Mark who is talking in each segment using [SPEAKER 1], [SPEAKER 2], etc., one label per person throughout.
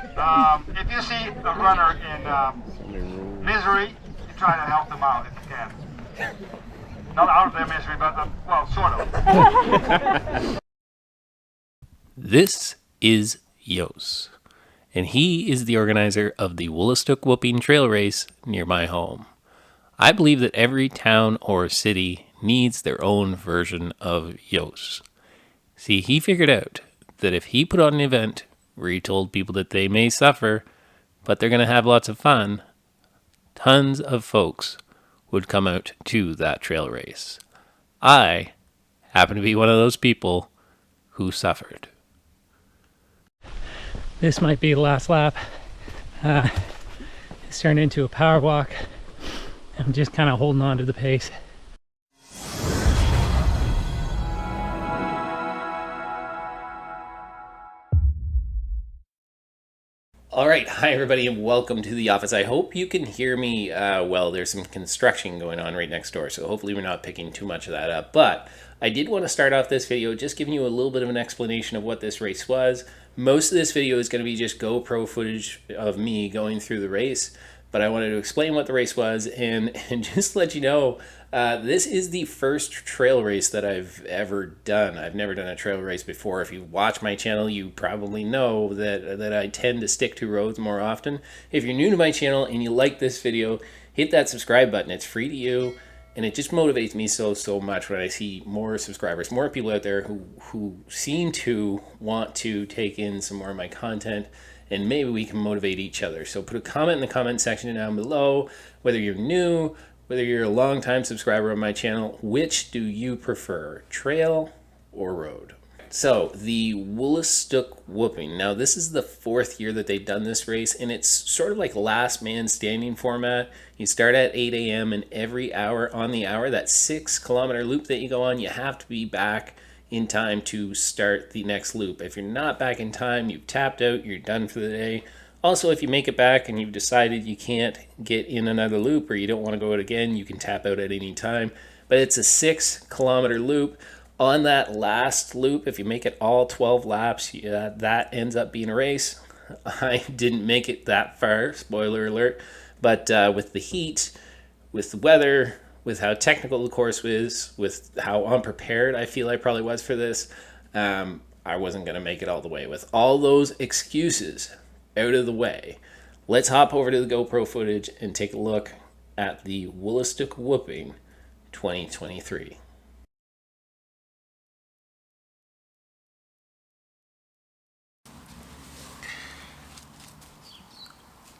[SPEAKER 1] If you see a runner in misery, you try to help them out if you can. Not out of their misery, but, well, sort of.
[SPEAKER 2] This is Yos, and he is the organizer of the Woolastock Whopping trail race near my home. I believe that every town or city needs their own version of Yos. See, he figured out that if he put on an event where he told people that they may suffer, but they're going to have lots of fun, tons of folks would come out to that trail race. I happen to be one of those people who suffered.
[SPEAKER 3] This might be the last lap. It's turned into a power walk. I'm just kind of holding on to the pace.
[SPEAKER 2] All right, hi everybody, and welcome to the office. I hope you can hear me well. There's some construction going on right next door, so hopefully we're not picking too much of that up. But I did want to start off this video just giving you a little bit of an explanation of what this race was. Most of this video is going to be just GoPro footage of me going through the race, but I wanted to explain what the race was and just let you know this is the first trail race that I've ever done. I've never done a trail race before. If you watch my channel, you probably know that I tend to stick to roads more often. If you're new to my channel and you like this video, hit that subscribe button. It's free to you, and it just motivates me so much when I see more subscribers, more people out there who seem to want to take in some more of my content, and maybe we can motivate each other. So put a comment in the comment section down below, whether you're new, whether you're a long-time subscriber of my channel, which do you prefer, trail or road? So the Woolastock Whopping. Now this is the 4th year that they've done this race, and it's sort of like last man standing format. You start at 8 a.m. and every hour on the hour, that 6-kilometer loop that you go on, you have to be back in time to start the next loop. If you're not back in time, you've tapped out, you're done for the day. Also, if you make it back and you've decided you can't get in another loop or you don't want to go out again, you can tap out at any time. But it's a 6-kilometer loop. On that last loop, if you make it all 12 laps, that ends up being a race. I didn't make it that far, spoiler alert. But with the heat, with the weather, with how technical the course was, with how unprepared I feel I probably was for this, I wasn't going to make it all the way. With all those excuses out of the way, let's hop over to the GoPro footage and take a look at the Woolastock Whopping 2023.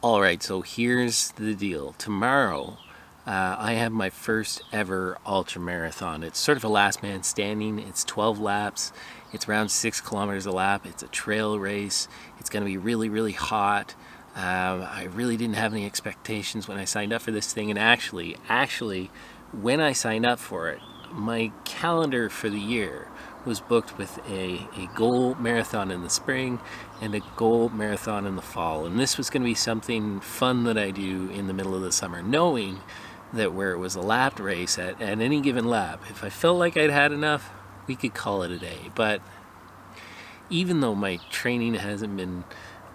[SPEAKER 2] All right, so here's the deal. Tomorrow, I have my first ever ultramarathon. It's sort of a last man standing. It's 12 laps. It's around 6 kilometers a lap. It's a trail race. It's going to be really hot. I really didn't have any expectations when I signed up for this thing. And actually, when I signed up for it, my calendar for the year was booked with a goal marathon in the spring and a goal marathon in the fall. And this was going to be something fun that I do in the middle of the summer, knowing that where it was a lap race at any given lap, if I felt like I'd had enough, we could call it a day. But even though my training hasn't been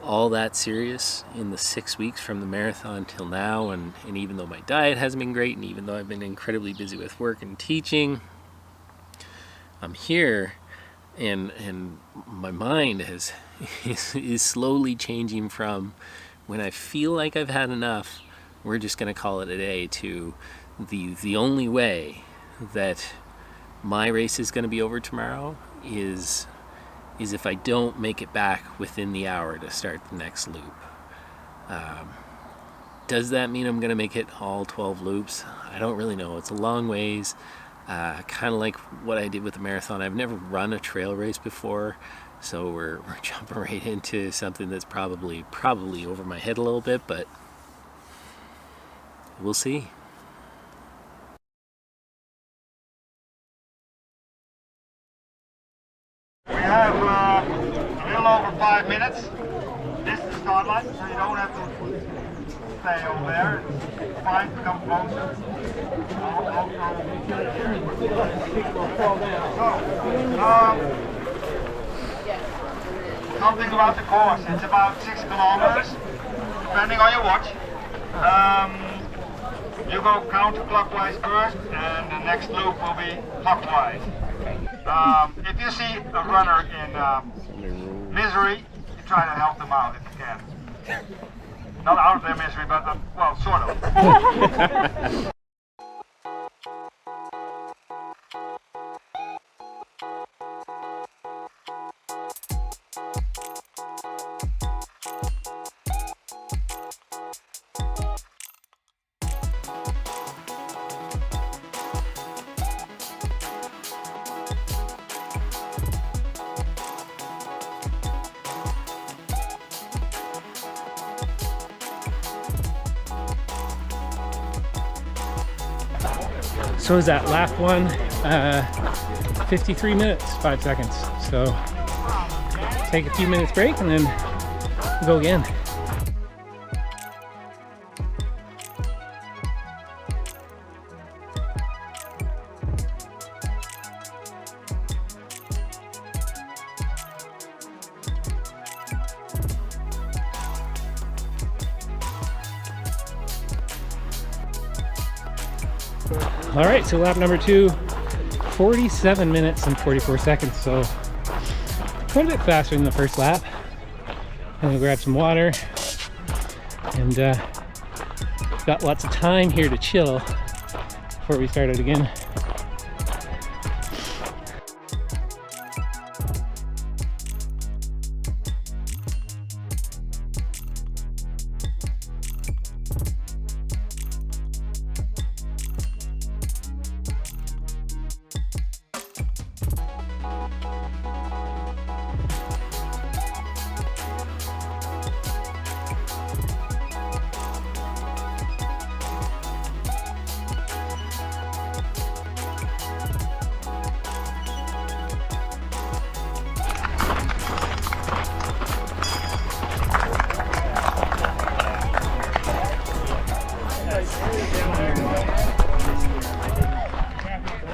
[SPEAKER 2] all that serious in the 6 weeks from the marathon till now, and even though my diet hasn't been great, and even though I've been incredibly busy with work and teaching, I'm here, and my mind is slowly changing from when I feel like I've had enough, we're just going to call it a day, to the only way that my race is going to be over tomorrow is if I don't make it back within the hour to start the next loop. Does that mean I'm going to make it all 12 loops? I don't really know. It's a long ways. Kind of like what I did with the marathon. I've never run a trail race before, so we're jumping right into something that's probably over my head a little bit, but we'll see.
[SPEAKER 1] We have a little over 5 minutes. This is the start line, so you don't have to stay over there. It's fine to come closer. So, something about the course. It's about 6 kilometers, depending on your watch. You go counterclockwise first, and the next loop will be clockwise. If you see a runner in misery, you try to help them out if you can. Not out of their misery, but well, sort of.
[SPEAKER 3] So is that lap one, 53 minutes, 5 seconds. So take a few minutes break and then go again. All right, so lap number 2, 47 minutes and 44 seconds. So quite a bit faster than the first lap. I'm gonna grab some water and got lots of time here to chill before we start out again.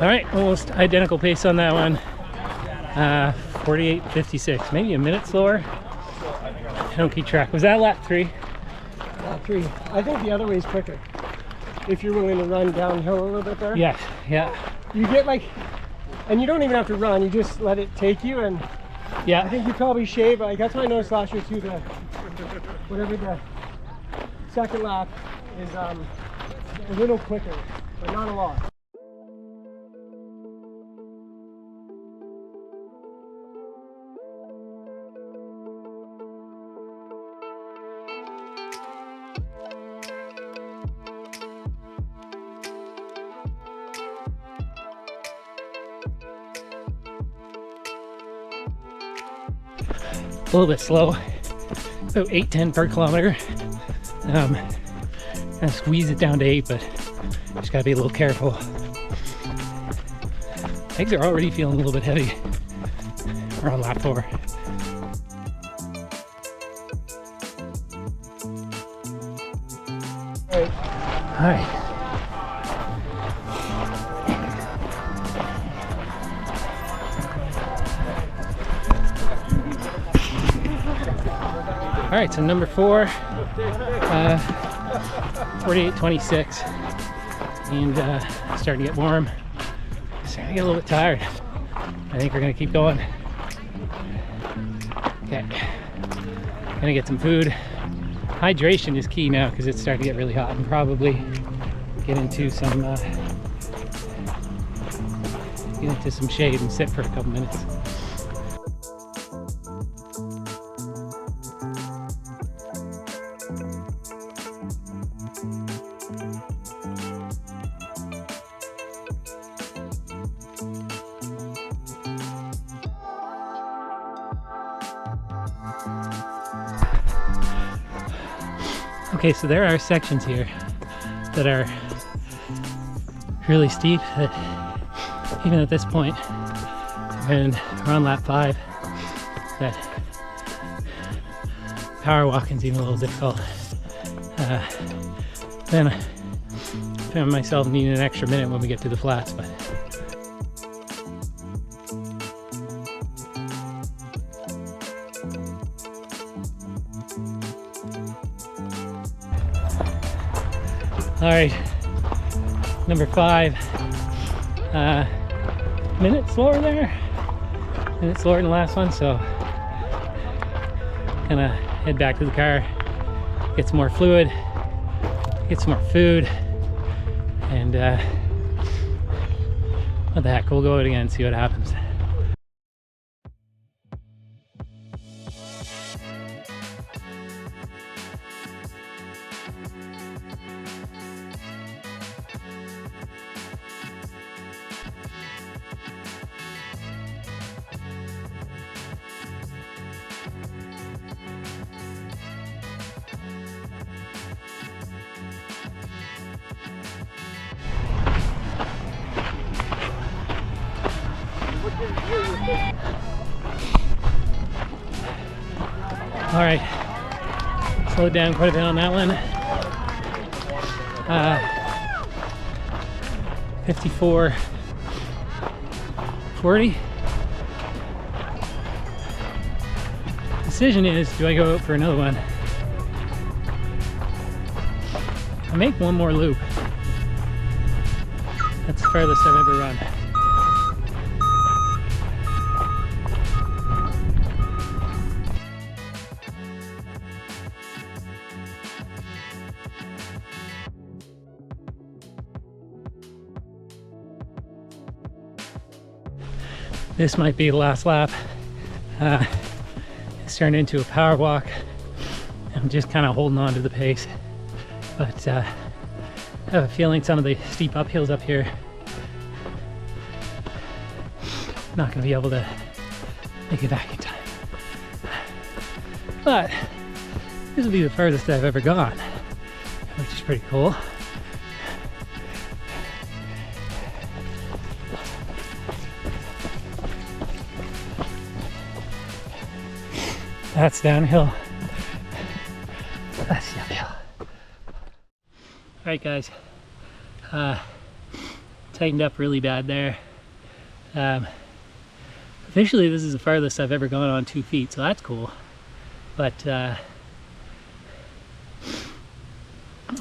[SPEAKER 3] All right, almost identical pace on that one. 48.56, maybe a minute slower. I don't keep track. Was that lap 3?
[SPEAKER 4] Lap 3. I think the other way is quicker. If you're willing to run downhill a little bit there.
[SPEAKER 3] Yes, yeah.
[SPEAKER 4] You get like, and you don't even have to run, you just let it take you, and
[SPEAKER 3] Yeah.
[SPEAKER 4] I think you probably shave, like that's what I noticed last year too, whatever the second lap is a little quicker, but not a lot.
[SPEAKER 3] A little bit slow, about 8:10 per kilometer. And squeeze it down to 8, but just gotta be a little careful. Legs are already feeling a little bit heavy. We're on lap 4. All right. All right, so number 4, 48.26, and starting to get warm. Starting to get a little bit tired. I think we're gonna keep going. Okay, gonna get some food. Hydration is key now because it's starting to get really hot, and probably get into some shade and sit for a couple minutes. Okay, so there are sections here that are really steep that even at this point, and we're on lap 5, that power walking's even a little difficult. Then I found myself needing an extra minute when we get to the flats, but All right, number 5. Minute slower there. Minute slower than the last one, so gonna head back to the car, get some more fluid, get some more food, and what the heck, we'll go out again and see what happens. All right, slowed down quite a bit on that one. 54:40. Decision is, do I go out for another one? I make one more loop. That's the farthest I've ever run. This might be the last lap. It's turned into a power walk. I'm just kind of holding on to the pace, but I have a feeling some of the steep uphills up here, not going to be able to make it back in time. But this will be the furthest I've ever gone, which is pretty cool. That's downhill. That's uphill. Alright guys, tightened up really bad there. Officially this is the farthest I've ever gone on 2 feet, so that's cool. But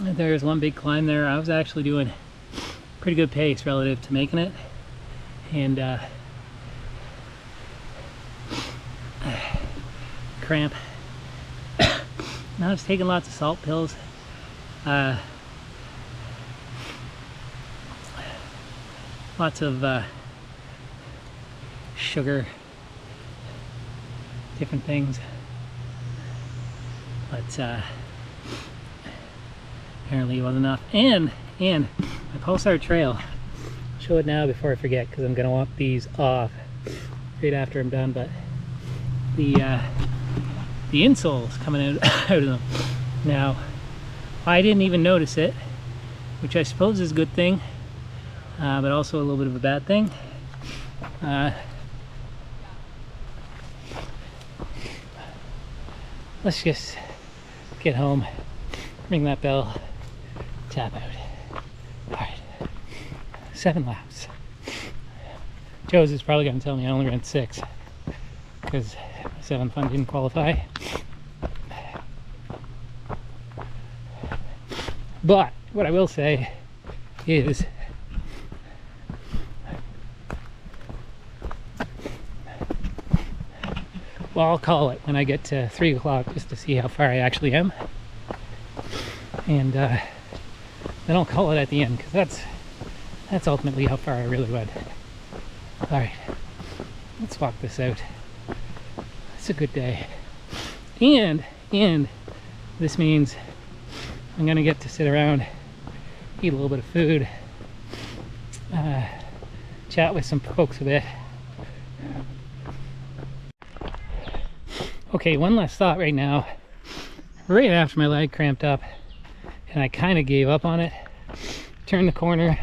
[SPEAKER 3] there's one big climb there. I was actually doing pretty good pace relative to making it. And cramp. Now I was taking lots of salt pills. Lots of sugar, different things. But apparently it wasn't enough. And my Pulsar Trail. I'll show it now before I forget, because I'm gonna want these off right after I'm done. But the insole's coming out of them. Now, I didn't even notice it, which I suppose is a good thing, but also a little bit of a bad thing. Let's just get home, ring that bell, tap out. Alright, 7 laps. Joe's is probably going to tell me I only ran 6, because 7th one didn't qualify. But what I will say is well, I'll call it when I get to 3 o'clock just to see how far I actually am, and then I'll call it at the end, because that's ultimately how far I really went. Alright, let's walk this out. It's a good day, and this means I'm gonna get to sit around, eat a little bit of food, chat with some folks a bit. Okay, one last thought right now. Right after my leg cramped up and I kind of gave up on it, turned the corner,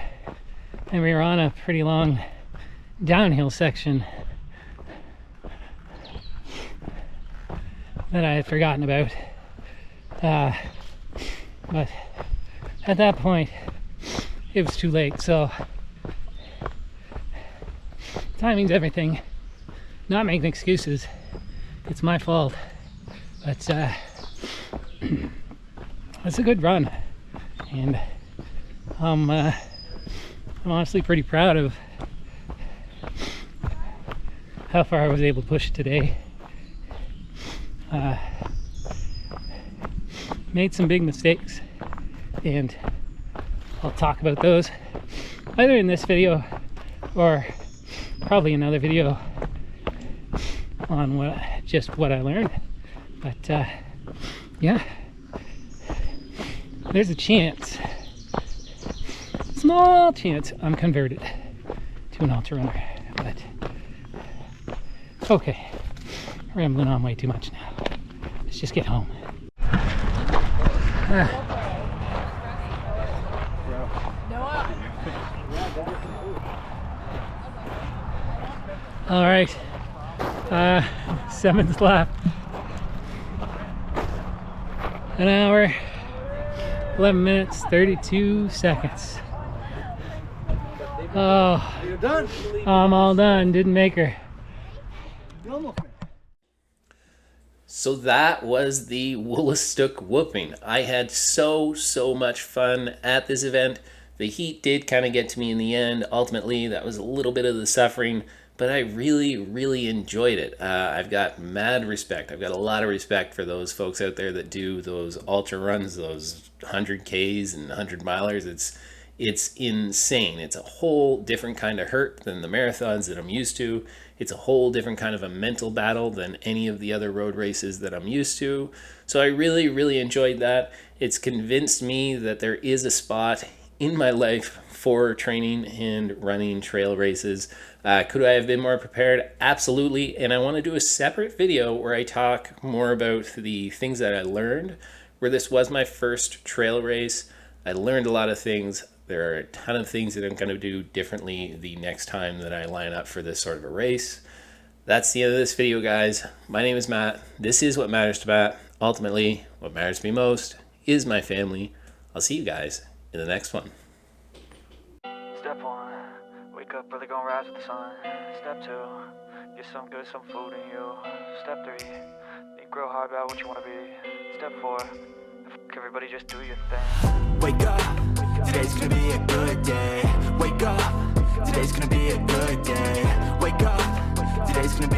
[SPEAKER 3] and we were on a pretty long downhill section that I had forgotten about. But at that point, it was too late, so timing's everything. Not making excuses. It's my fault. But it's a good run. And I'm honestly pretty proud of how far I was able to push today. Made some big mistakes, and I'll talk about those either in this video or probably another video on what I learned. But yeah, there's a chance, small chance, I'm converted to an ultra runner. But okay, rambling on way too much now. Let's just get home. All right, 7th lap. An hour, 11 minutes, 32 seconds. Oh, you're done. I'm all done. Didn't make her.
[SPEAKER 2] So that was the Woolastock Whopping. I had so much fun at this event. The heat did kind of get to me in the end. Ultimately, that was a little bit of the suffering, but I really enjoyed it. I've got mad respect. I've got a lot of respect for those folks out there that do those ultra runs, those 100Ks and 100 milers. It's insane. It's a whole different kind of hurt than the marathons that I'm used to. It's a whole different kind of a mental battle than any of the other road races that I'm used to. So I really enjoyed that. It's convinced me that there is a spot in my life for training and running trail races. Could I have been more prepared? Absolutely. And I want to do a separate video where I talk more about the things that I learned, where this was my first trail race. I learned a lot of things. There are a ton of things that I'm going to do differently the next time that I line up for this sort of a race. That's the end of this video, guys. My name is Matt. This is What Matters to Matt. Ultimately, what matters to me most is my family. I'll see you guys in the next one.
[SPEAKER 5] Step 1, wake up early, gonna rise with the sun. Step 2, get some food in you. Step 3, think real hard about what you wanna be. Step 4, everybody just do your thing.
[SPEAKER 6] Wake up, today's gonna be a good day. Wake up, today's gonna be a good day. Wake up, today's gonna be